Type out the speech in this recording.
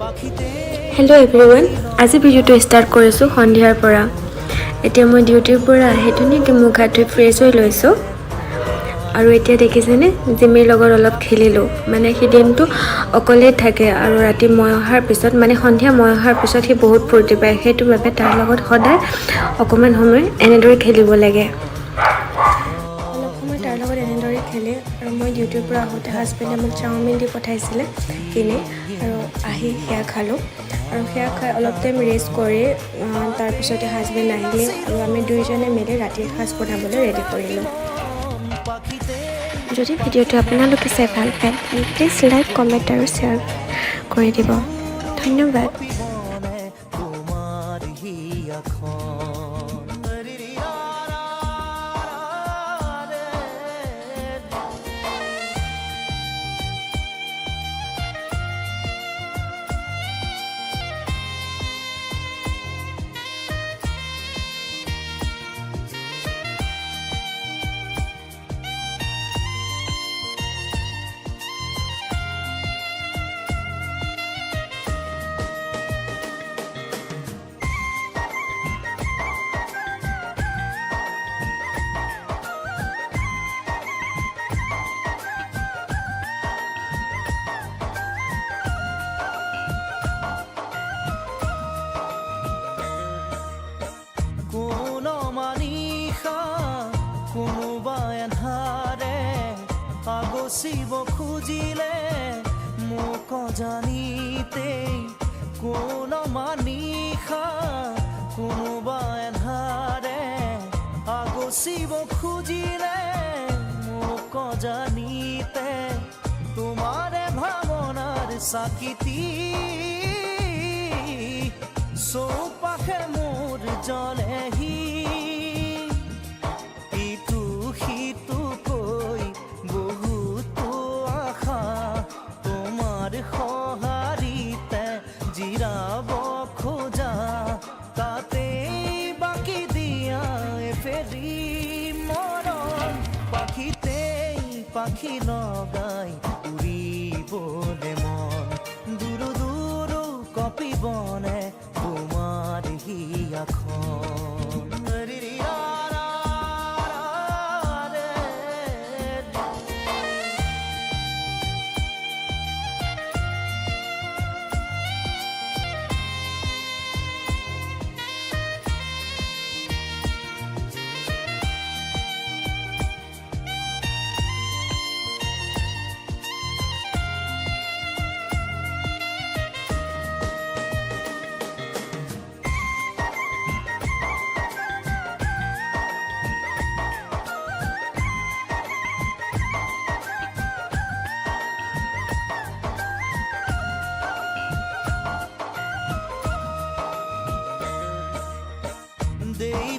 Hello' everyone, আজি ভিডিঅ'টো start কৰিছোঁ সন্ধিয়াৰ পৰা। এতিয়া মই ডিউটিৰ পৰা আহি ধুনীয়াকৈ মুখ হাত ধুই ফ্ৰেছ হৈ লৈছোঁ। আৰু এতিয়া দেখিছেনে, জিমিৰ লগত অলপ খেলিলোঁ। মানে সি দিনটো অকলেই থাকে আৰু ৰাতি মই অহাৰ পিছত মানে সন্ধিয়া মই অহাৰ পিছত সি বহুত ফূৰ্তি পায়। সেইটো বাবে তাৰ লগত সদায় অকণমান সময় এনেদৰে খেলিব লাগে। অলপ সময় তাৰ লগত এনেদৰে খেলি আৰু মই ডিউটিৰ পৰা আহোঁতে হাজবেণ্ডে মোক চাওমিন দি পঠাইছিলে কিনি, আৰু আহি সেয়া খালোঁ। আৰু সেয়া খাই অলপ টাইম ৰেষ্ট কৰি তাৰপিছতে হাজবেণ্ড আহিলে আৰু আমি দুয়োজনে মিলি ৰাতিৰ সাঁজ বনাবলৈ ৰেডি কৰিলোঁ। যদি ভিডিঅ'টো আপোনালোকে চাই ভাল পায় তেন্তে প্লিজ লাইক, কমেণ্ট আৰু শ্বেয়াৰ কৰি দিব। ধন্যবাদ। আগচিব খুজিলে মোক জানিতে কোন মানিষা কোনোবা এন্ধাৰে আগচিব খুজিলে মোক জানিতে তোমাৰে ভাৱনাৰ চাকিতি চৌপাশে মোৰ জ্বলেহি ইটো সিটো কৈ বহুতো আশা তোমাৰ সঁহাৰিতে জিৰাব খোজা তাতেই বাকী দিয়া ফেৰি মৰম পাখিতেই পাখি লগাই উৰিবলে মন দূৰো দূৰো কপিবনে তোমাৰ হিয়াখন দেই